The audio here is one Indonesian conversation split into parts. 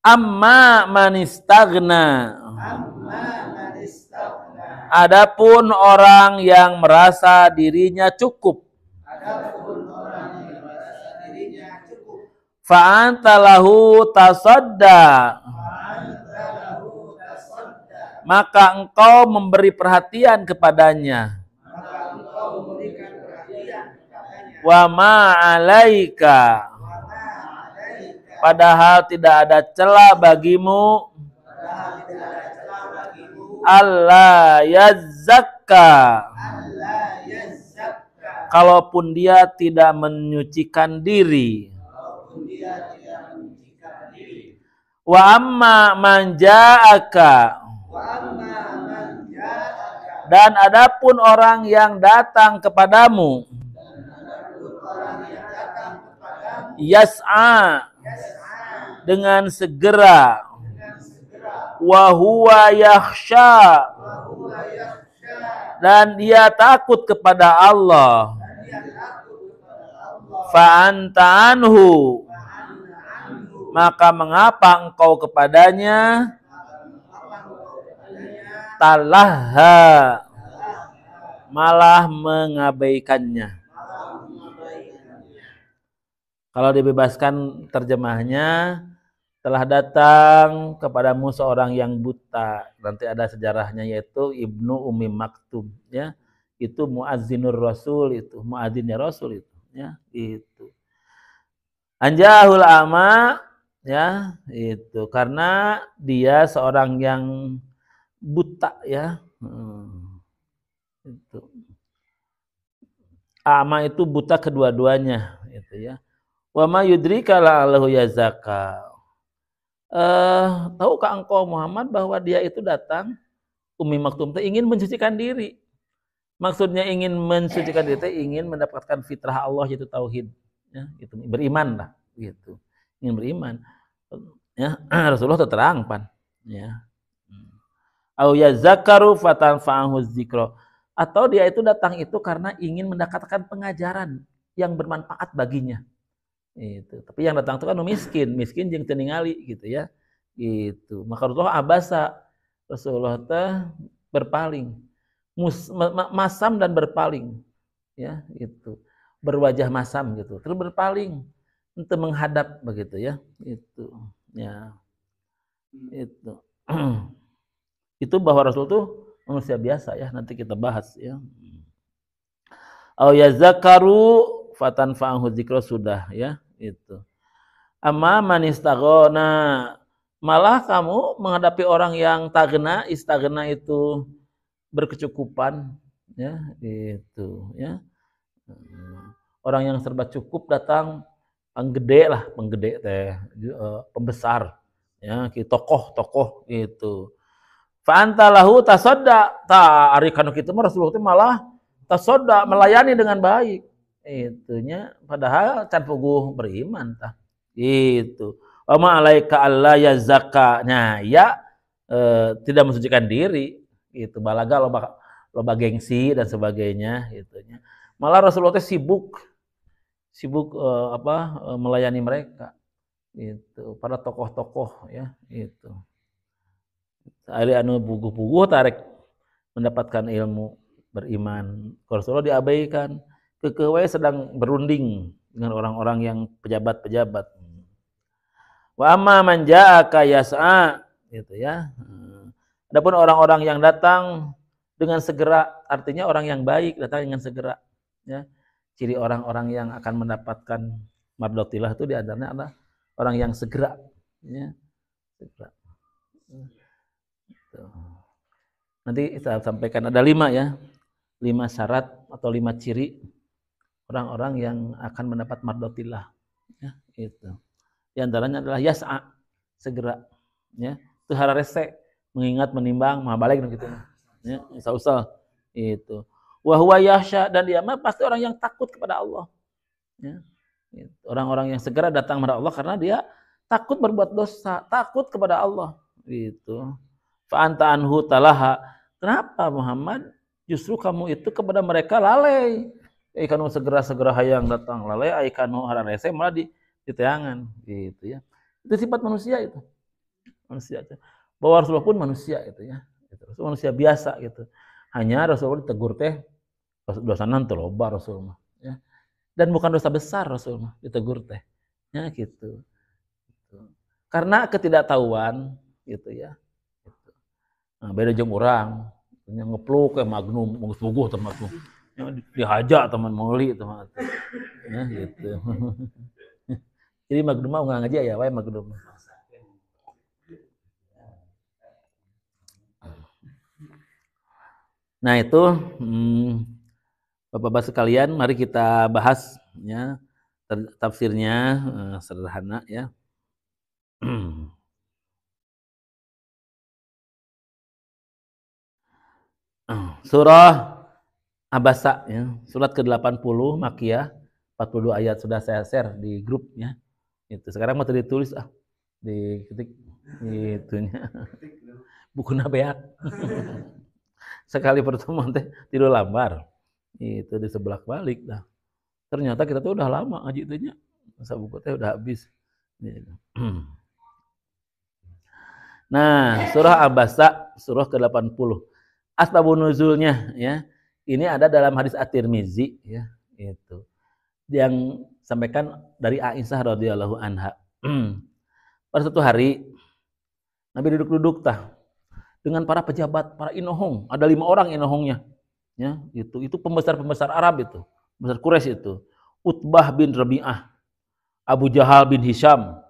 Amma manistagna. Adapun orang yang merasa dirinya cukup. Fa'anta lahu tasadda. Maka engkau memberi perhatian kepadanya. Wa ma'alaika. Padahal tidak ada celah bagimu. Allah yazzakka. Kalaupun dia tidak menyucikan diri. Wa amma man ja'aka. Dan adapun orang yang datang kepadamu, yas'a, dengan segera, wa huwa yakhsha, dan dia takut kepada Allah, fa anta anhu, maka mengapa engkau kepadanya talaha, malah mengabaikannya. Kalau dibebaskan terjemahnya, telah datang kepadamu seorang yang buta. Nanti ada sejarahnya, yaitu Ibnu Ummi Maktum, ya. Itu muazzinur Rasul, itu muadzinnya Rasul itu, ya, itu. Anjahul ama, ya, itu karena dia seorang yang buta, ya. Itu. Ama itu buta kedua-duanya, itu, ya. Wa ma yudrika la'allahu yazakka. Tahukah engkau Muhammad bahwa dia itu datang, Ummi Maktum ingin mensucikan diri. Maksudnya ingin mensucikan diri, ingin mendapatkan fitrah Allah, yaitu tauhid, ya, gitu. Beriman lah, gitu. Ingin beriman, ya. Rasulullah terang pan, ya. Au yazakkaru fatanfa'ahu dzikra. Atau dia itu datang itu karena ingin mendapatkan pengajaran yang bermanfaat baginya. Itu. Tapi yang datang itu kan miskin jeung teu ningali, gitu, ya. Gitu. Maka Rasulullah abasa, Rasulullah teh berpaling, masam dan berpaling, ya, itu. Berwajah masam, gitu. Terus berpaling untuk menghadap, begitu, ya. Itu, ya. Itu. Itu bahwa Rasul itu manusia biasa, ya. Nanti kita bahas, ya. Au yazakaru fatanfa'ahu dzikra, sudah, ya, itu. Amma man istaghna, malah kamu menghadapi orang yang tagna, istaghna itu berkecukupan, ya, itu, ya. Orang yang serba cukup datang, penggede lah, penggede teh, pembesar, ya, tokoh itu. Fa anta lahu tasadda, ta ari kana kitu mah Rasulullah malah tasadda, melayani dengan baik. Itunya padahal can puguh beriman tah. Gitu. Wa ma alaika alla yazakka. Nah, ya tidak mensucikan diri, gitu. Balaga loba gengsi dan sebagainya, gitunya. Malah Rasulullah sibuk melayani mereka. Gitu. Para tokoh-tokoh, ya, itu. Ari anu puguh-puguh tarik mendapatkan ilmu, beriman. Rasulullah diabaikan. Kekewai sedang berunding dengan orang-orang yang pejabat-pejabat. Wa amma man ja'aka yas'a, gitu, ya. Adapun orang-orang yang datang dengan segera, artinya orang yang baik datang dengan segera, ya. Ciri orang-orang yang akan mendapatkan mardotillah itu di antaranya adalah orang yang segera, ya. Segera. Nanti saya sampaikan ada 5, ya. 5 syarat atau 5 ciri orang-orang yang akan mendapat mardotillah, ya, itu. Di antaranya adalah yas'a, segera, ya. Itu hararese, mengingat, menimbang, balik gitu, ya, usah itu. Wa huwa yakhsha, dan dia mah pasti orang yang takut kepada Allah, ya. Orang-orang yang segera datang kepada Allah karena dia takut berbuat dosa, takut kepada Allah, gitu. Fa anta anhu talaha. Kenapa Muhammad? Justru kamu itu kepada mereka lalai. ikan segera hayang datang lalai ikan hararese malah di teangan gitu ya. Itu sifat manusia itu. Manusia itu. Bahwa Rasulullah pun manusia itu ya. Rasulullah manusia biasa gitu. Hanya Rasulullah ditegur teh dosanan teu loba Rasulullah ya. Dan bukan dosa besar Rasulullah ditegur teh. Ya gitu. Karena ketidaktahuan gitu ya. Nah, beda jeung urang yang ngepluk ke magnum menggus bogoh teh magnum. Dihaja teman meuli teman. Ya gitu. Jadi magnum mah enggak ngaji ya wae magnum. Nah itu Bapak-bapak sekalian, mari kita bahas ya tafsirnya sederhana ya. Surah Abasa ya, surat ke-80 Makkiyah, 42 ayat sudah saya share di grup ya. Itu sekarang mau ditulis diketik itunya. Buku nabeak. Sekali pertemuan teh tidur lambar. Itu di sebelah balik dah. Ternyata kita tuh udah lama ngaji itu nya. Masa buku teh udah habis. Nah, surah Abasa, surah ke-80. Asbabun nuzulnya ya. Ini ada dalam hadis At-Tirmizi ya, itu. Yang sampaikan dari Aisyah radhiyallahu anha. Pada suatu hari Nabi duduk-duduk dengan para pejabat, para inohong. Ada 5 orang inohongnya. Ya, itu pembesar-pembesar Arab itu, pembesar Quraisy itu. Utbah bin Rabi'ah, Abu Jahal bin Hisham.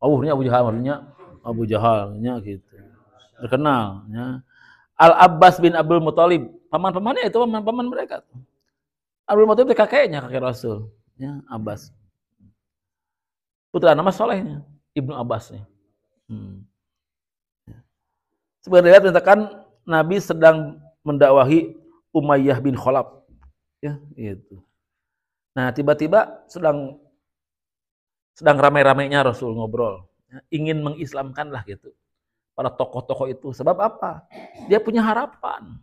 Abu Jahalnya gitu. Terkenal ya. Al-Abbas bin Abdul Muthalib, paman-pamannya itu paman-paman mereka. Abdul Muthalib itu kakek Rasul, ya, Abbas. Putra nama solehnya, Ibnu Abbas nih. Sebenarnya dikatakan Nabi sedang mendakwahi Umayyah bin Khalaf, ya itu. Nah tiba-tiba sedang ramai-ramainya Rasul ngobrol, ya, ingin mengislamkan lah gitu para tokoh-tokoh itu. Sebab apa? Dia punya harapan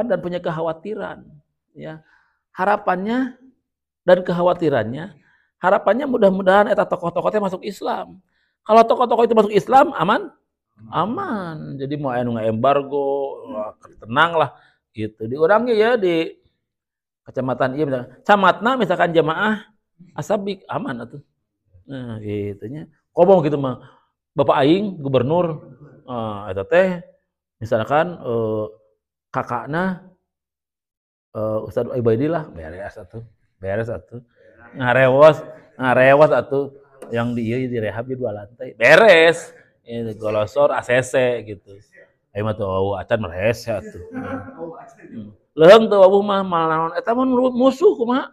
dan punya kekhawatiran, ya. Harapannya dan kekhawatirannya, harapannya mudah-mudahan eta tokoh-tokohnya masuk Islam. Kalau tokoh-tokoh itu masuk Islam, aman. Jadi mau anu embargo, tenang lah gitu. Di orangnya ya di kecamatan misalkan camatna misalkan jamaah asabik aman atuh. Nah, gitunya. Ngomong gitu mah Bapak aing gubernur eta teh misalkan kakakna Ustadz Ubaidillah beres atuh. Ngarewas atuh yang di rehab di 2 lantai. Beres. Ini golosor ACC gitu. Ayo mah tuh acan meres atuh. Leung tuh abuh mah naon eta mah musuh kumaha.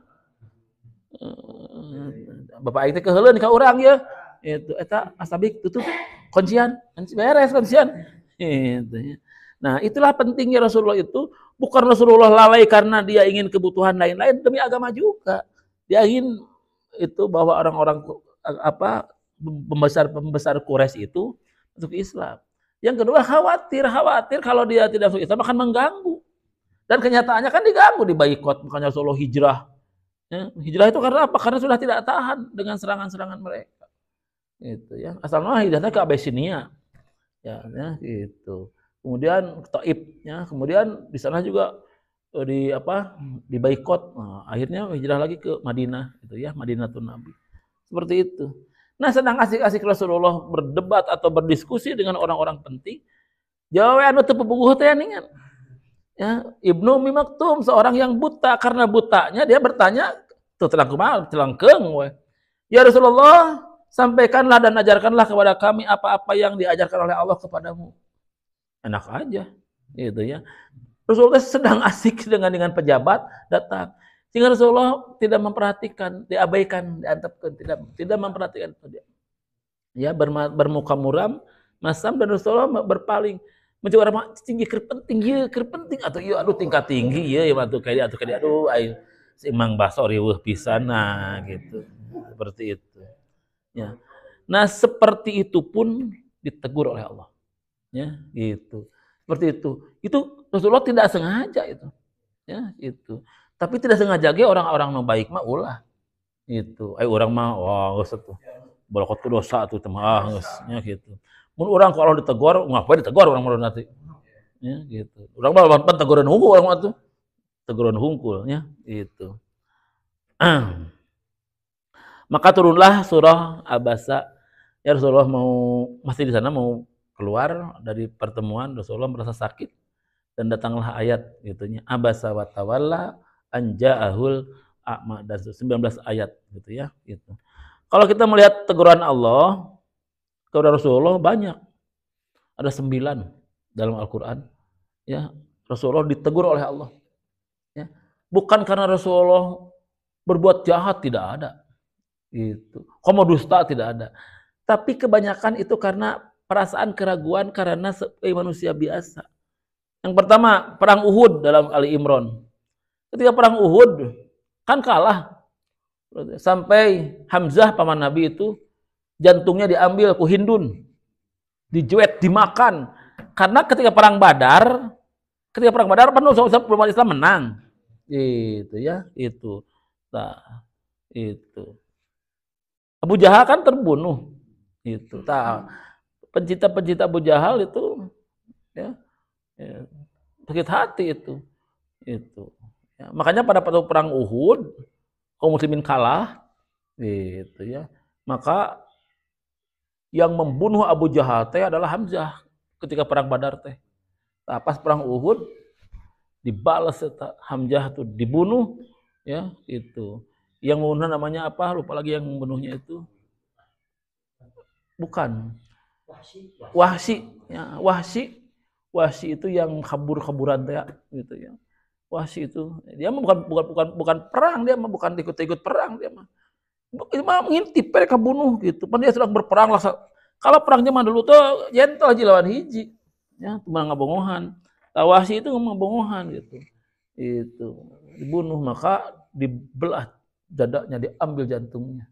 Bapak aing teh keheuleuh ka urang ya. Itu eta asabik tutup kuncian beres kuncian. Itu. Nah, itulah pentingnya Rasulullah itu. Bukan Rasulullah lalai karena dia ingin kebutuhan lain-lain, demi agama juga. Dia ingin itu bahwa orang-orang pembesar Quraisy itu masuk Islam. Yang kedua khawatir kalau dia tidak masuk Islam akan mengganggu. Dan kenyataannya kan diganggu, dibaikot, makanya Rasulullah hijrah. Ya, hijrah itu karena apa? Karena sudah tidak tahan dengan serangan-serangan mereka. Itu ya. Asalnya hijrahnya ke Abyssinia. Ya gitu. Kemudian Taif ya, kemudian di sana juga dibaikot. Nah, akhirnya hijrah lagi ke Madinah itu ya, Madinatul Nabi. Seperti itu. Nah, sedang asik-asik Rasulullah berdebat atau berdiskusi dengan orang-orang penting. Jawa anu teu pupuguh teh ningan. Ya, Ibnu Ummi Maktum seorang yang buta, karena butanya dia bertanya tuh telangkeung we. Ya Rasulullah, sampaikanlah dan ajarkanlah kepada kami apa-apa yang diajarkan oleh Allah kepadamu. Enak aja gitu ya. Rasulullah sedang asik dengan pejabat datang. Sehingga Rasulullah tidak memperhatikan, diabaikan, diantepkan, tidak memperhatikan dia. Ya, bermuka muram, masam, dan Rasulullah berpaling. Mencoba orang tinggi kerpenting atau iya aduh tingkat tinggi ya atuh kayak aduh ayo si Mang Baso riweuh pisan nah gitu. Seperti itu. Ya. Nah, seperti itu pun ditegur oleh Allah. Ya, gitu. Seperti itu. Itu Rasulullah tidak sengaja itu. Ya, itu. Tapi tidak sengaja ge orang-orang nu baik mah ulah. Gitu. Orang mah wah geus atuh. Balakot tu dosa atuh teh mah geus nya gitu. Mun urang kalau ditegur, ngapain ditegur orang mah nanti. Ya gitu. Urang mah pan teguran hungkul urang mah tuh. Teguran hungkul nya gitu. Maka turunlah surah Abasa. Ya Rasulullah masih di sana mau keluar dari pertemuan, Rasulullah merasa sakit dan datanglah ayat gitunya. Abasa wa tawalla an ja'ahul a'ma, dan 19 ayat gitu ya gitu. Kalau kita melihat teguran Allah kepada Rasulullah banyak. Ada 9 dalam Al-Qur'an ya. Rasulullah ditegur oleh Allah. Ya. Bukan karena Rasulullah berbuat jahat, tidak ada. Gitu. Komo dusta tidak ada. Tapi kebanyakan itu karena perasaan keraguan karena manusia biasa. Yang pertama, perang Uhud dalam Ali Imran. Ketika perang Uhud, kan kalah. Sampai Hamzah paman Nabi itu jantungnya diambil ku Hindun. Dijuet, dimakan. Karena ketika perang Badar penuh umat Islam menang. Itu ya, itu. Nah, itu. Abu Jahal kan terbunuh. Itu. Nah, pencinta Abu Jahal itu ya, sakit hati itu. Ya, makanya pada perang Uhud kaum muslimin kalah gitu ya. Maka yang membunuh Abu Jahal teh adalah Hamzah ketika perang Badar teh. Nah, pas perang Uhud dibalas Hamzah tuh dibunuh ya itu. Yang membunuh namanya apa? Lupa lagi yang membunuhnya itu. Bukan. Wahsi. Ya, Wahsi itu yang kabur-kaburan teh gitu ya. Wahsi itu dia mah bukan perang, dia mah bukan ikut perang, dia mah. Itu mah ngintip mereka bunuh gitu. Pan dia sedang berperang lah. Kalau perang zaman dulu tuh gentle aja lawan hiji. Ya, cuma ngabongohan. Wahsi itu ngabongohan gitu. Itu dibunuh, maka dibelah dadanya, diambil jantungnya.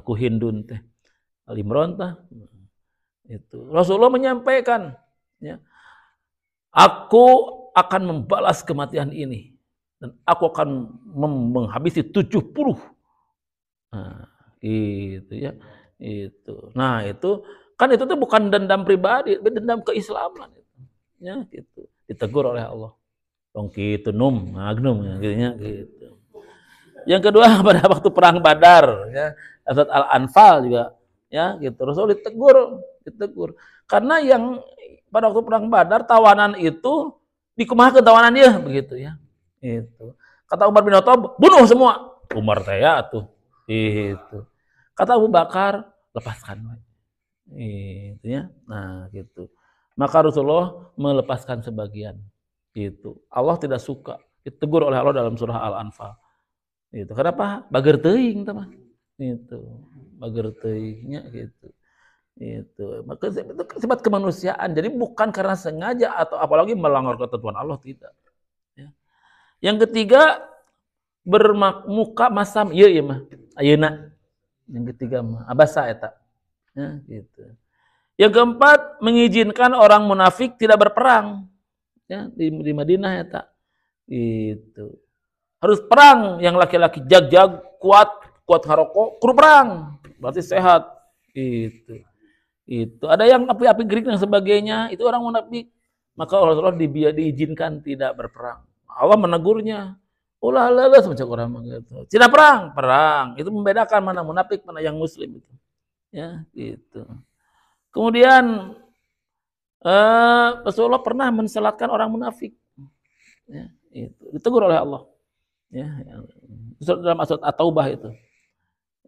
Ku Hindun teh. Al-Imran tah. Itu. Rasulullah menyampaikan, ya, aku akan membalas kematian ini dan aku akan menghabisi 70. Nah, itu ya. Itu. Nah, itu kan itu tuh bukan dendam pribadi, dendam keislaman itu. Ya, gitu. Ditegur oleh Allah. Tong kitu num, magnum gitu. Yang kedua pada waktu perang Badar ya, Surat Al-Anfal juga ya gitu. Rasul ditegur. Karena yang pada waktu perang Badar tawanan itu dikumahakeun tawanan dia begitu ya. Itu. Kata Umar bin Khattab, bunuh semua. Umar teh ya atuh. Itu. Kata Abu Bakar, lepaskan. Itu ya. Nah, gitu. Maka Rasulullah melepaskan sebagian. Gitu. Allah tidak suka. Ditegur oleh Allah dalam surah Al-Anfal. Itu. Kenapa? Bager teuing teman. Itu. Bager teuingnya gitu. Itu. Maka itu sifat kemanusiaan. Jadi bukan karena sengaja atau apalagi melanggar ketentuan Allah, tidak. Ya. Yang ketiga, bermuka masam ieu ieu mah. Ayeuna. Yang ketiga mah abasa eta. Ya, gitu. Yang keempat, mengizinkan orang munafik tidak berperang. Ya, di Madinah eta. Itu. Harus perang, yang laki-laki jag-jag, kuat ngarokok, kudu perang. Berarti sehat. Itu. Ada yang api-api gerik dan sebagainya, itu orang munafik. Maka Rasulullah diizinkan tidak berperang. Allah menegurnya. Ulah semacam orang gitu. Tidak perang. Itu membedakan mana munafik, mana yang muslim itu. Ya, gitu. Kemudian Rasulullah pernah mensalatkan orang munafik. Ya, itu. Ditegur oleh Allah. Ya, dalam surat At-Taubah itu.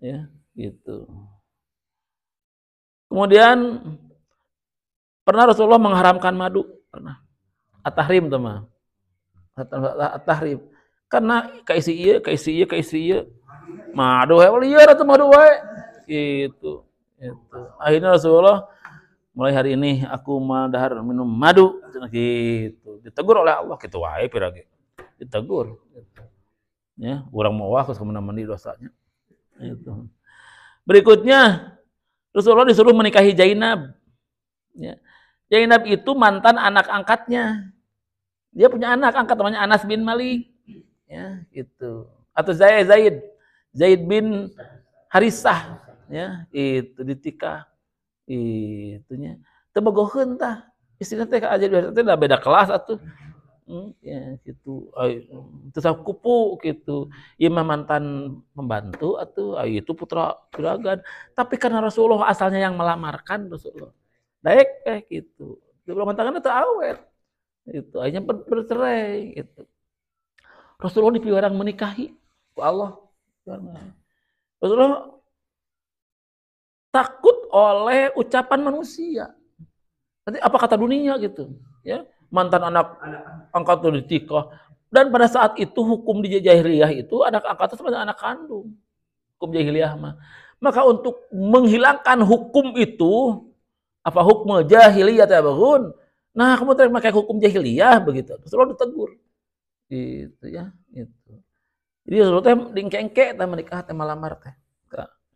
Ya, gitu. Kemudian pernah Rasulullah mengharamkan madu, pernah. At-tahrim teman. At-tahrim. Karena kaisi ieu. Madu lieur atuh madu wae. Gitu. Akhirnya Rasulullah, mulai hari ini aku dahar minum madu gitu. Ditegur oleh Allah, kitu wae pirage. Ditegur gitu. Ya, urang mau wah geus mandi dosanya. Itu. Berikutnya Rasulullah disuruh menikahi Zainab. Ya. Zainab itu mantan anak angkatnya. Dia punya anak angkat namanya Anas bin Malik. ya gitu. Atau Zaid bin Harisah, ya itu ditikah itunya tebogoheun tah istrina teh ka Zaid bin Harisah teh beda kelas atuh. Ya gitu. Terus kupu gitu. Imam mantan pembantu atau itu putra juragan. Tapi karena Rasulullah asalnya yang melamarkan Rasulullah. Daek gitu. Sebelum tangan itu awet. Itu akhirnya bercerai gitu. Rasulullah dipilih orang menikahi ku Allah. Rasulullah takut oleh ucapan manusia. Nanti apa kata dunia gitu, ya. Mantan anak angkat ditikah. Dan pada saat itu hukum di jahiliyah itu anak angkat itu sebenarnya anak kandung. Hukum jahiliyah mah. Maka untuk menghilangkan hukum itu, apa hukum jahiliyah tabahun? Nah, kamu terima pakai hukum jahiliyah begitu. Rasulullah ditegur. Gitu ya, itu. Jadi Rasulullah teh dingkengke teh menikah teh malamar teh.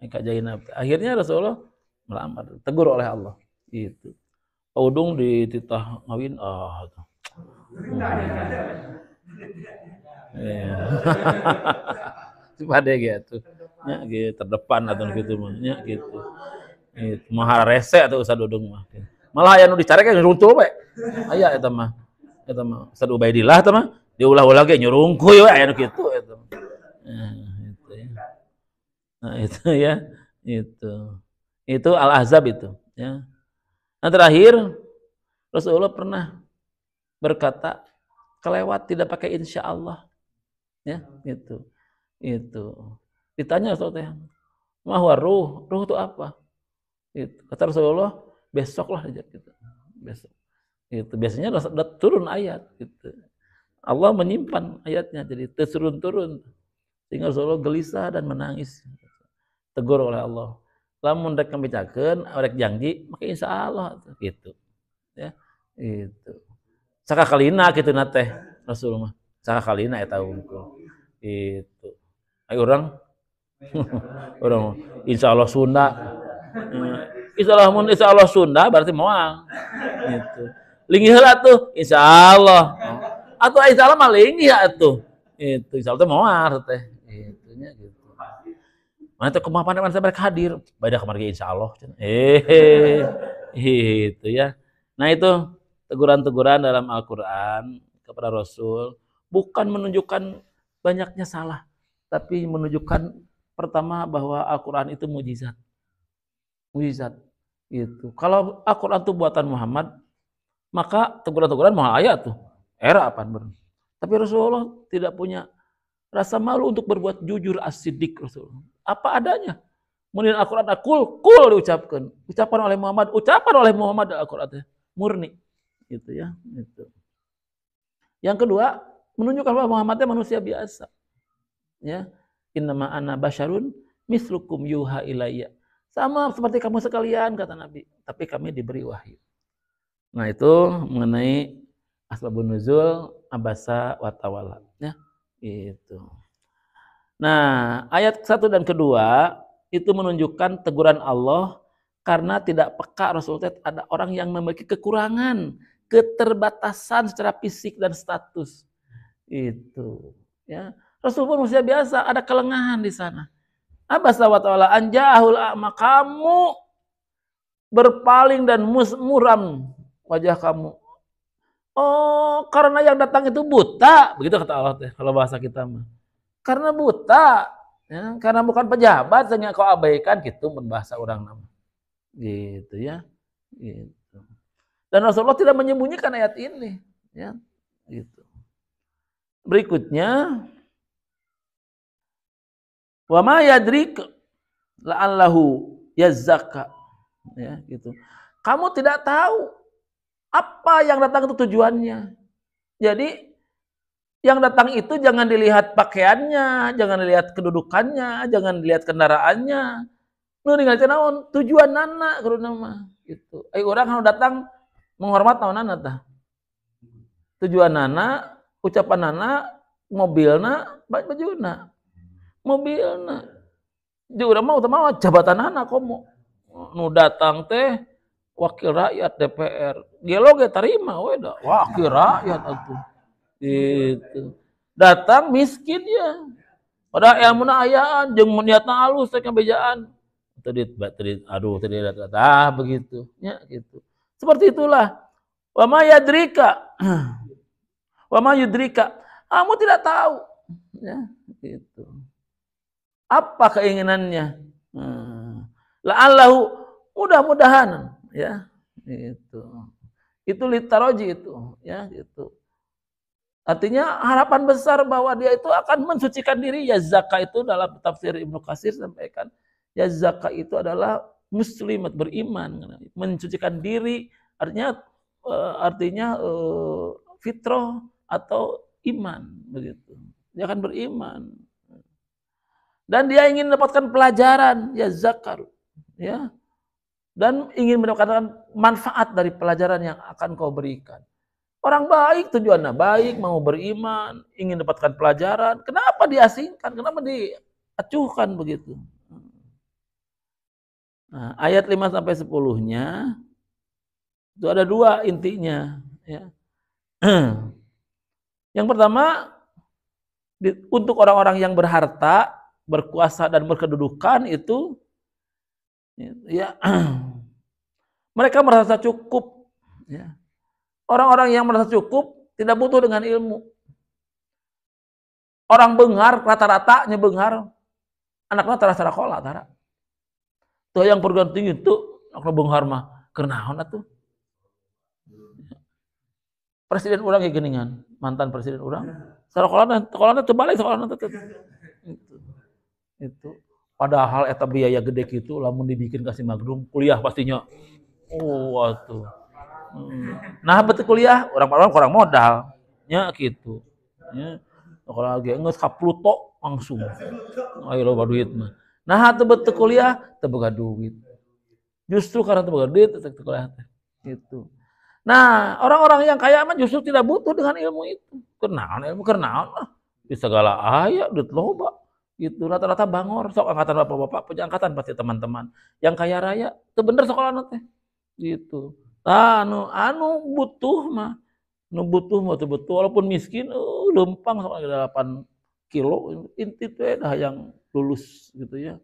Ka Zainab. Akhirnya Rasulullah melamar, tegur oleh Allah. Gitu. Udung di titah ngawin pada gitu nya gitu terdepan atau gitu mah nya gitu itu mah rese atau Ustaz Udung mah malah aya nu dicarek ge runtuh we aya eta mah Ustaz Ubaidillah eta mah diulah-ulah ge nyurungkuy we aya nu kitu eta itu ya. Nah itu ya itu Al-Ahzab itu ya. Nah terakhir Rasulullah pernah berkata kelewat tidak pakai insya Allah, ya itu ditanya Rasulullah, mahwa ruh itu apa? Itu kata Rasulullah besoklah aja gitu, besok. Itu biasanya sudah turun ayat, gitu. Allah menyimpan ayatnya jadi turun sehingga Rasulullah gelisah dan menangis, tegur oleh Allah. Lamun rek kambitakeun, rek janji, maka insya Allah gitu. Ya, itu. Sakakalina gitu nate Rasulullah. Sakakalina eta unggul. Itu. Ayo orang insya Allah Sunda. Insya Allah Sunda berarti moal. Gitu. Linggih heula tuh insya Allah. Atau insya Allah mah linggih atuh. Itu insya Allah teh moal teh. Itunya gitu. Mana teh kumaha pandangan saya mereka hadir. Beda kemarin insya Allah. Itu ya. Nah itu teguran-teguran dalam Al-Quran kepada Rasul bukan menunjukkan banyaknya salah, tapi menunjukkan pertama bahwa Al-Quran itu mujizat. Itu. Kalau Al-Quran itu buatan Muhammad, maka teguran-teguran mahal ayat tuh. Era apaan ber. Tapi Rasulullah tidak punya rasa malu untuk berbuat jujur as-siddiq Rasulullah. Apa adanya. Kemudian Al-Quran kul diucapkan. Ucapan oleh Muhammad Al-Quran murni. Gitu ya. Gitu. Yang kedua, menunjukkan bahwa Muhammadnya manusia biasa. Ya. Innama ana basyarun mislukum yuha ilayya. Sama seperti kamu sekalian kata Nabi, tapi kami diberi wahyu. Nah, itu mengenai asbabun nuzul abasa wa tawalla, ya. Itu. Nah, ayat 1 dan kedua itu menunjukkan teguran Allah karena tidak peka Rasulullah ada orang yang memiliki kekurangan, keterbatasan secara fisik dan status. Itu, ya. Rasulullah manusia biasa, ada kelengahan di sana. Abasa wa ta'ala anjahul a'ma, kamu berpaling dan muram wajah kamu. Oh, karena yang datang itu buta, begitu kata Allah teh kalau bahasa kita mah. Karena buta, ya, karena bukan pejabat sehingga kau abaikan gitu berbahasa orang nama. Gitu ya. Gitu. Dan Rasulullah tidak menyembunyikan ayat ini, ya. Gitu. Berikutnya wa ma yadrik la'allahu yazakka, ya gitu. Kamu tidak tahu apa yang datang itu tujuannya. Jadi yang datang itu jangan dilihat pakaiannya, jangan dilihat kedudukannya, jangan dilihat kendaraannya. Nu ningali naon tujuan nana kudu nama gitu. Orang kalau datang menghormat naonana tah. Tujuan nana, ucapan nana, mobilna, bajuna. Mobilna di urang mah utama jabatan anak komo nu datang teh wakil rakyat DPR gelo ge tarima we da wakil rakyat atuh gitu Datang miskin ya. Padahal ilmu ayaan jeung niatna halus teh bejaan. Tadi aduh tadi begitu ya gitu. Seperti itulah. Wa ma yadrika. Wa ma yudrika. Kamu tidak tahu ya gitu. Apa keinginannya? La'allahu, mudah-mudahan ya itu. Itu litaroji itu ya gitu. Artinya harapan besar bahwa dia itu akan mensucikan diri. Ya zaka itu dalam tafsir Ibnu Katsir sampaikan, ya zaka itu adalah muslimat, beriman, mensucikan diri, artinya fitrah atau iman begitu. Dia akan beriman. Dan dia ingin mendapatkan pelajaran, ya zakar, ya. Dan ingin mendapatkan manfaat dari pelajaran yang akan kau berikan. Orang baik tujuannya baik, mau beriman, ingin mendapatkan pelajaran. Kenapa diasingkan? Kenapa diacuhkan begitu? Nah, ayat 5 sampai 10-nya itu ada dua intinya, ya. Yang pertama, untuk orang-orang yang berharta, berkuasa dan berkedudukan itu ya mereka merasa cukup, ya. Orang-orang yang merasa cukup tidak butuh dengan ilmu. Orang benghar rata-ratanya benghar, anaknya tara sekolah tara. Tuh yang perguruan tinggi itu anak benghar mah kenaon atuh. Presiden urang kayak geningan, mantan presiden urang. Sekolahnya terbalik sekolahnya itu. Padahal eta biaya gede gitu, lamun dibikin kasih magdum kuliah pastinya. Oh, atuh. Nah, betul kuliah orang modal, nya gitu. Ya. Kalau lagi nges ka Pluto langsung. Ayo loba duit mah. Nah, teu betul kuliah teu boga duit. Justru karena teu boga duit teu kuliah gitu. Nah, orang-orang yang kaya mah justru tidak butuh dengan ilmu itu. Kenaon lah. Di segala aya duit loba. Gitu, rata-rata bangor, sok angkatan bapak-bapak, punya angkatan pasti teman-teman. Yang kaya raya, itu bener sekolah teh. Gitu. Anu butuh mah betul-betul walaupun miskin, lempang soalnya 8 kilo, inti tuh dah yang lulus gitu ya.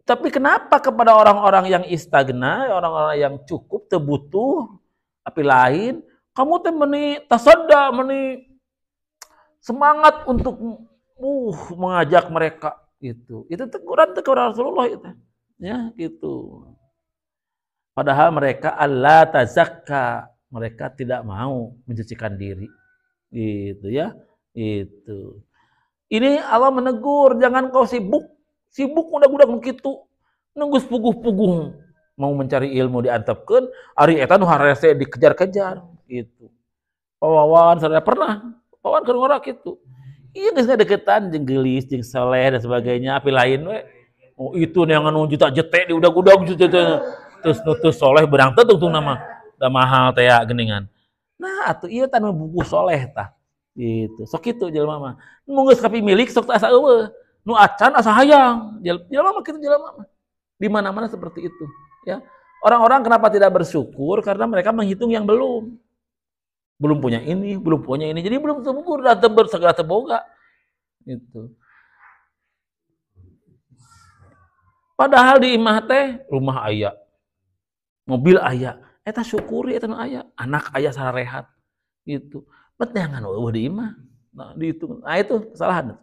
Tapi kenapa kepada orang-orang yang istagna, orang-orang yang cukup, terbutuh, tapi lain, kamu teh meni tasadda, meni semangat untuk mengajak mereka gitu. Itu teguran Rasulullah itu. Ya, gitu. Padahal mereka Allah tazakka, mereka tidak mau mencucikan diri. Gitu ya. Itu. Ini Allah menegur, jangan kau sibuk udah begitu. Nunggu puguh-puguh mau mencari ilmu diantepkeun, ari eta nu harese dikejar-kejar gitu. Pawawan saudara pernah pawawan keur ngora kitu. Iya geus deketan jeung geulis jeung saleh dan sebagainya, api lain we. Oh itu yang anu juta jete di udag-udag terus soleh berang teh tungtung nama da mahal teh ya geningan. Nah atuh ieu tanu buku soleh tah. Gitu. Sok kitu jelema mah. Mun geus kapimilik sok asa eueuh. Nu acan asa hayang. Jelema mah kitu jelema mah. Di mana-mana seperti itu, ya. Orang-orang kenapa tidak bersyukur? Karena mereka menghitung yang belum. Belum punya ini, belum punya ini. Jadi belum terukur, udah segala terboga. Gitu. Padahal di imah teh rumah aya, mobil aya, eta syukuri eta nu aya, anak aya sarehat gitu. Bet jangan eueuh di imah. Nah, dihitung. Nah, itu kesalahan.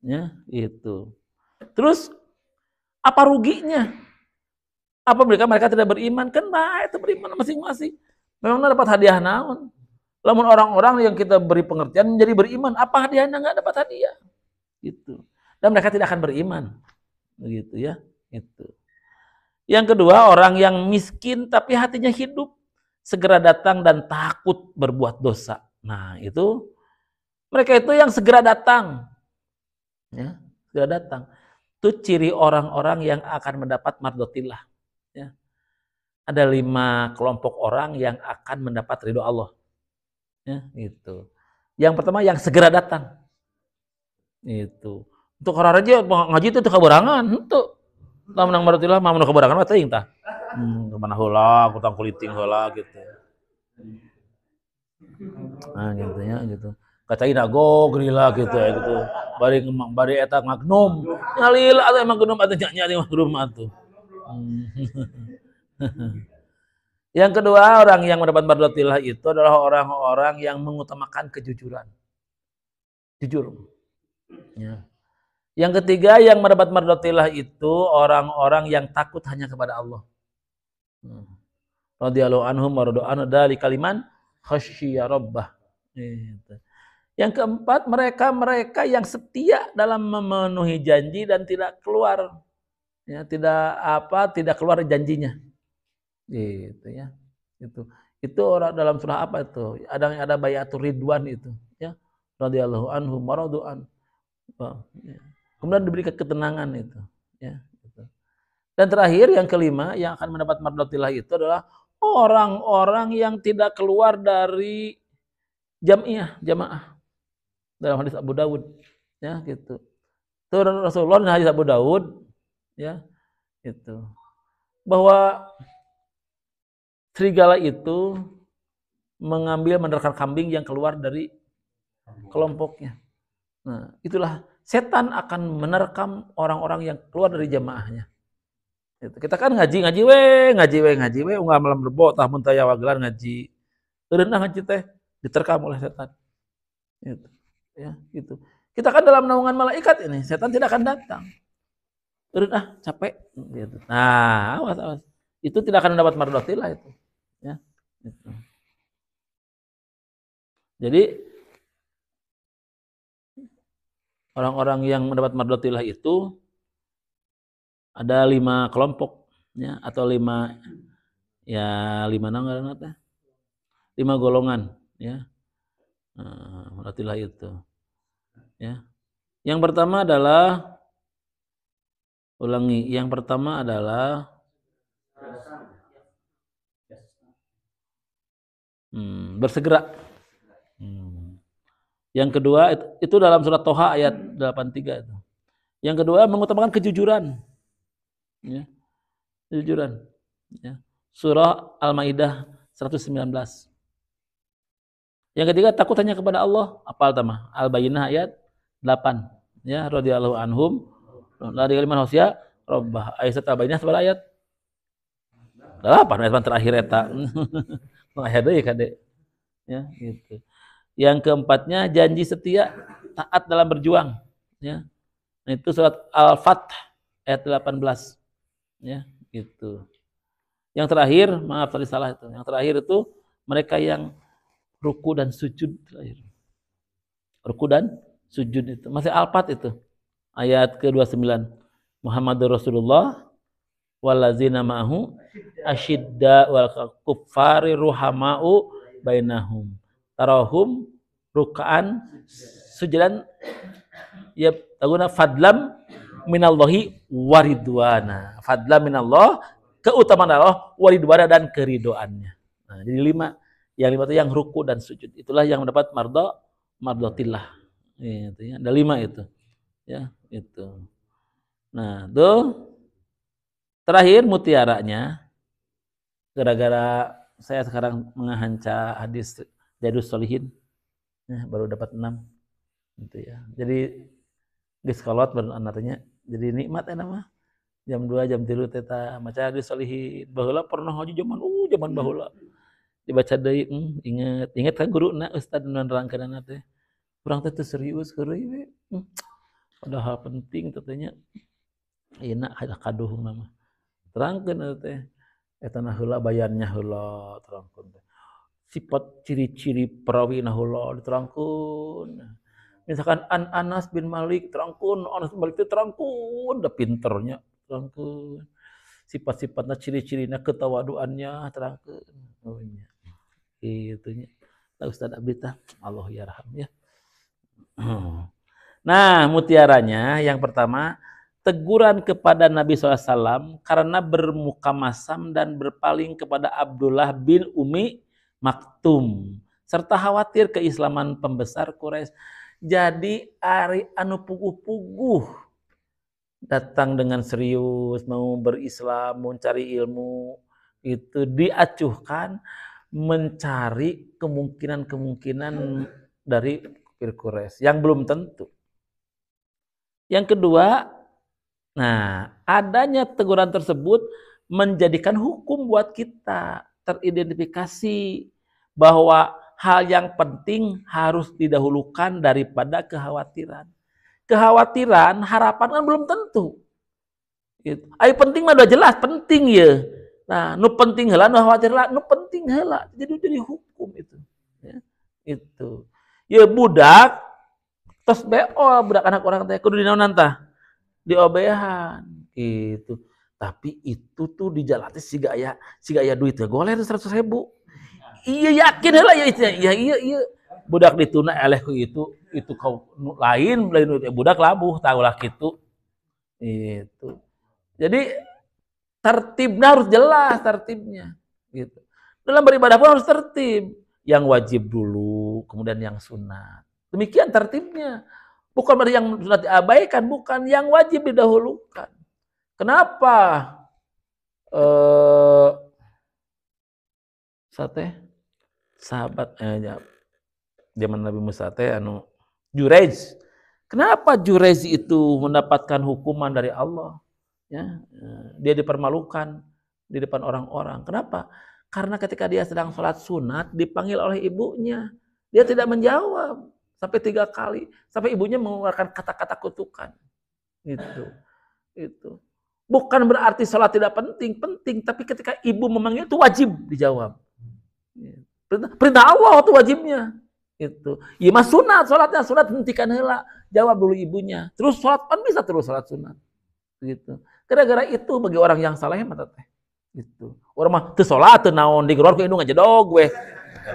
Ya, itu. Terus apa ruginya? Apa mereka tidak beriman? Kan bae itu beriman masing-masing. Memang dapat hadiah naon? Lamun orang-orang yang kita beri pengertian menjadi beriman, apa hadiahnya? Enggak dapat hadiah. Gitu. Dan mereka tidak akan beriman. Begitu ya. Itu. Yang kedua, orang yang miskin tapi hatinya hidup, segera datang dan takut berbuat dosa. Nah, itu mereka itu yang segera datang. Ya, segera datang. Itu ciri orang-orang yang akan mendapat mardotillah. Ya. Ada 5 kelompok orang yang akan mendapat ridho Allah. Ya, gitu. Yang pertama yang segera datang. Itu. Untuk orang aja ngaji itu kabarangan, henteu. Tah menang mardotillah mah mun kabarangan mah teuing tah. Kemana heula, kutang kuliting heula gitu. Nah gitu ya gitu. Kacai nago gerila gitu ya gitu. Bari ngemang bari eta magnum. Nyalila atuh emang gnum atuh nyari magnum atuh. Yang kedua, orang yang mendapat mardotillah itu adalah orang-orang yang mengutamakan kejujuran. Jujur. Ya. Yang ketiga, yang mendapat mardotillah itu orang-orang yang takut hanya kepada Allah. Radhiyallahu anhum wa radu anhu dzalika liman khasyya rabbah. Gitu. Yang keempat, mereka yang setia dalam memenuhi janji dan tidak keluar, ya, tidak keluar janjinya, gitu ya. Itu orang dalam surah apa itu? Ada bayatul ridwan itu, ya. Radhiyallahu anhum wa radu an. Ya. Kemudian diberi ketenangan itu, ya. Gitu. Dan terakhir yang kelima yang akan mendapat mardotillah itu adalah orang-orang yang tidak keluar dari jamaah. Dalam hadis Abu Dawud, ya gitu. Itu Rasulullah dalam hadis Abu Dawud, ya itu bahwa serigala itu menerkam kambing yang keluar dari kelompoknya. Nah, itulah setan akan menerkam orang-orang yang keluar dari jamaahnya. Gitu. Kita kan ngaji we, unggal malam rebo tah mun taya wagelan ngaji. Teureunah ngaji teh diterkam oleh setan. Gitu. Ya, gitu. Kita kan dalam naungan malaikat ini, setan tidak akan datang. Capek. Gitu. Nah, awas. Itu tidak akan mendapat mardotillah itu. Ya, gitu. Jadi orang-orang yang mendapat mardotillah itu ada 5 kelompok, ya, atau 5 golongan, ya. Mardotillah itu. Ya. Yang pertama adalah bersegera. Yang kedua itu dalam surat Toha ayat 83 itu. Yang kedua mengutamakan kejujuran. Ya. Kejujuran. Ya. Surah Al-Maidah 119. Yang ketiga takut hanya kepada Allah. Apal tama? Al-Bayyinah ayat 8. Ya, radhiyallahu anhum. Dari kalimat hosya Rabbah. Ayat Al-Bayyinah sebelah ayat 8 ayat terakhir eta. Ayat deui kade. Ya, gitu. Yang keempatnya janji setia, taat dalam berjuang, ya. Nah, itu surat Al-Fath ayat 18. Ya, gitu. Yang terakhir, maaf tadi salah itu. Yang terakhir itu mereka yang ruku dan sujud terakhir. Ruku dan sujud itu. Masih Al-Fath itu. Ayat ke-29. Muhammadur Rasulullah wallazina ma'ahu asyidda wal kuffari ruhamau bainahum. Tarahum ruk'an sujudan ya taguna fadlam minallahi waridwana. Fadlam minallah, keutamaan Allah, waridwana dan keridoannya. Nah, jadi 5. Yang 5 itu yang ruku dan sujud. Itulah yang mendapat mardotillah. Itu ya. Ada 5 itu. Ya, itu. Nah, tuh terakhir mutiaranya, gara-gara saya sekarang mengahanca hadis Jadus Solihin, ya, baru dapat 6, gitu ya. Jadi diskolot baru anaknya, jadi nikmat ya nama. Jam 2 jam 3 teta maca Jadus Solihin. Baheula pernah ngaji zaman baheula. Dibaca deui, inget kan guruna ustad nerangkeunna teh. Urang teh teu serius keureuy we. Padahal penting tetenya. Enak kaduh mah. Terangkeun teh. Eta heula bayannya heula terangkeun teh. Sifat ciri-ciri perawina heula diterangkeun. Misalkan Anas bin Malik terangkeun, Anas bin Malik teh terangkeun, da pinternya terangkeun. Sifat-sifatna ciri-cirina ketawaduannya terangkeun. Oh nya. Itunya. Ustaz Abdi tah Allah yarham ya. Nah, mutiaranya yang pertama teguran kepada Nabi SAW karena bermuka masam dan berpaling kepada Abdullah bin Umi Maktum serta khawatir keislaman pembesar Quraisy. Jadi ari anu puguh-puguh datang dengan serius mau berislam, mau cari ilmu itu diacuhkan mencari kemungkinan-kemungkinan dari kafir Quraisy yang belum tentu. Yang kedua, nah, adanya teguran tersebut menjadikan hukum buat kita teridentifikasi bahwa hal yang penting harus didahulukan daripada kekhawatiran. Kekhawatiran, harapan kan belum tentu. Gitu. Ayo penting mah udah jelas penting ya. Nah, nu penting heula, nu khawatir heula, nu penting heula. Jadi hukum itu. Ya, itu. Ya budak tos beol budak anak orang teh kudu dinaonan tah? Diobehan gitu. Tapi itu tuh dijalati si gaya duit ya goler 100.000. Iya yakin heula ya itu. Iya. Budak dituna eleh ku itu kau lain budak labuh tahulah kitu. Itu. Jadi tertibnya harus jelas tertibnya gitu. Dalam beribadah pun harus tertib. Yang wajib dulu, kemudian yang sunat. Demikian tertibnya. Bukan berarti yang sunat diabaikan, bukan, yang wajib didahulukan. Kenapa? Sate sahabat zaman Nabi Musa teh anu Jurej. Kenapa Jurej itu mendapatkan hukuman dari Allah? Ya, dia dipermalukan di depan orang-orang. Kenapa? Karena ketika dia sedang sholat sunat dipanggil oleh ibunya, dia tidak menjawab sampai 3 kali, sampai ibunya mengeluarkan kata-kata kutukan. Itu. Bukan berarti sholat tidak penting, tapi ketika ibu memanggil itu wajib dijawab. Perintah Allah itu wajibnya. Itu. Ya mas sunat, sholatnya sunat hentikan heula, jawab dulu ibunya. Terus sholat kan bisa terus sholat sunat. Gitu. Gara-gara itu bagi orang yang saleh mah teh. Gitu. Orang mah teu salat teu naon digeror ku indung aja dog we.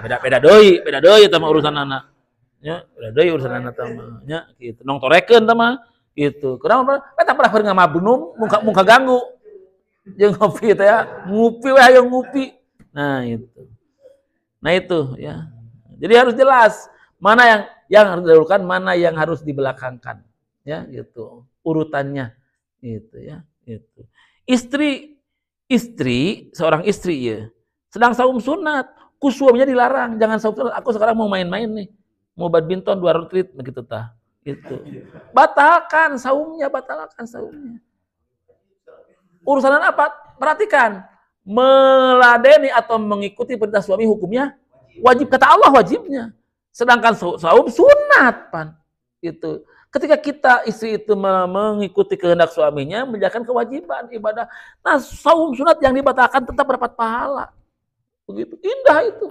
Beda deui tah urusan anak. Nya, beda deui urusan anak tah mah. Nya kitu. Nong torekeun tah mah gitu. Kunaon eta pernah keur ngamabunung muka ganggu. Jeung ngopi teh ya, ngupi we hayang ngupi. Nah, itu ya. Jadi harus jelas mana yang harus didahulukan, mana yang harus dibelakangkan. Ya, gitu. Urutannya gitu ya, itu. Istri, seorang istri ya, sedang saum sunat, ku suaminya dilarang, jangan saum sunat. Aku sekarang mau main-main nih, mau badminton 2 retreat begitu tah. Itu. Batalkan saumnya. Urusan apa? Perhatikan, meladeni atau mengikuti perintah suami hukumnya wajib, kata Allah wajibnya. Sedangkan saum sunat, pan. Itu. Ketika kita istri itu mengikuti kehendak suaminya, menjalankan kewajiban ibadah. Nah, saum sunat yang dibatalkan tetap dapat pahala. Begitu indah itu.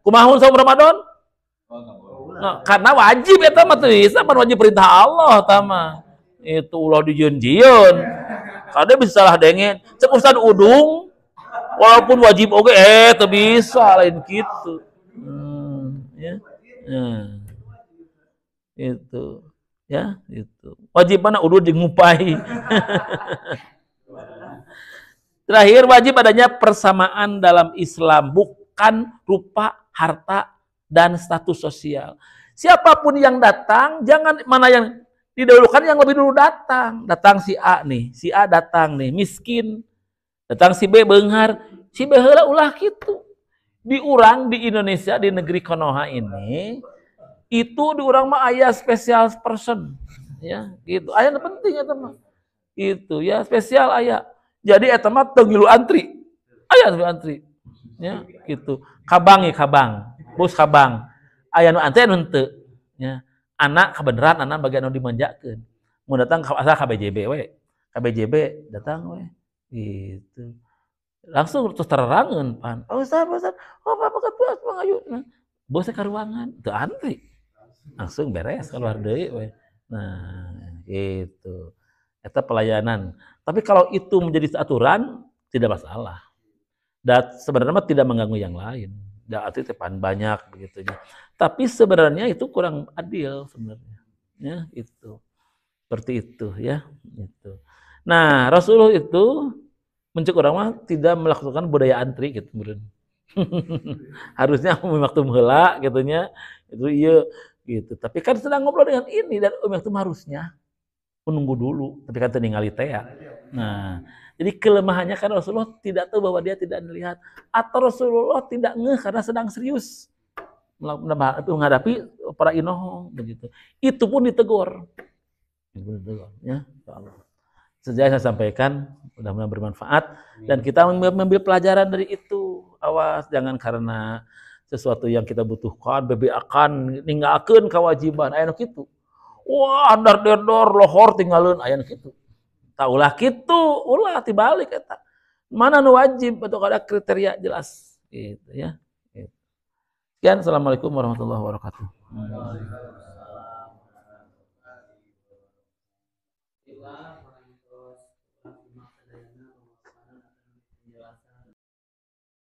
Kumahun saum Ramadan? Nah, karena wajib eta mah teh bisa wajib perintah Allah tama. Itu ulah dijieun-jieun. Kada bisa salah dengen. Cek Ustaz Udung walaupun wajib oke teu bisa lain gitu. Ya. Itu. Ya, itu. Wajib mana udud ngupai. Terakhir wajib adanya persamaan dalam Islam, bukan rupa, harta dan status sosial. Siapapun yang datang, jangan mana yang didahulukan yang lebih dulu datang. Datang si A nih, si A datang nih, miskin. Datang si B beunghar, si B heula ulah kitu. Di urang di Indonesia di negeri Konoha ini itu di urang mah aya special person ya, gitu. Aya penting eta mah. Itu ya spesial aya. Jadi eta mah teu ngilu antri. Aya antri. Ya, gitu. Kabang. Bos kabang. Aya nu antri anu henteu. Ya. Anak kebenaran anak bagian anu dimanjakeun. Mun datang asal KBJB we. KBJB datang we. Gitu. Langsung terus terangan pan. Oh Ustaz, oh Bapak ketua ayo. Bosnya ke ruangan, itu antri. Langsung beres keluar deui we. Nah, gitu. Eta pelayanan. Tapi kalau itu menjadi aturan tidak masalah. Dan sebenarnya tidak mengganggu yang lain. Arti tepan banyak begitu. Tapi sebenarnya itu kurang adil sebenarnya. Ya, itu. Seperti itu ya, itu. Nah, Rasulullah itu mencek orang mah tidak melakukan budaya antri gitu meureun. Harusnya waktu heula gitu nya. Itu iya gitu. Tapi kan sedang ngobrol dengan ini dan harusnya menunggu dulu, tapi kan ningali teh ya. Nah, jadi kelemahannya kan Rasulullah tidak tahu bahwa dia tidak melihat, atau Rasulullah tidak ngeh karena sedang serius menghadapi para inohong begitu. Itu pun ditegur. Ya, Allah. Sejak saya sampaikan, mudah-mudahan bermanfaat dan kita mengambil pelajaran dari itu. Awas, jangan karena sesuatu yang kita butuhkan, akan ninggalkeun kewajiban aya nu kitu. Wah, dar-der-dor lohor tinggalin aya nu kitu. Taulah kitu, ulah tibalik eta. Mana nu wajib atau ada kriteria jelas gitu ya. Sekian, assalamualaikum warahmatullahi wabarakatuh.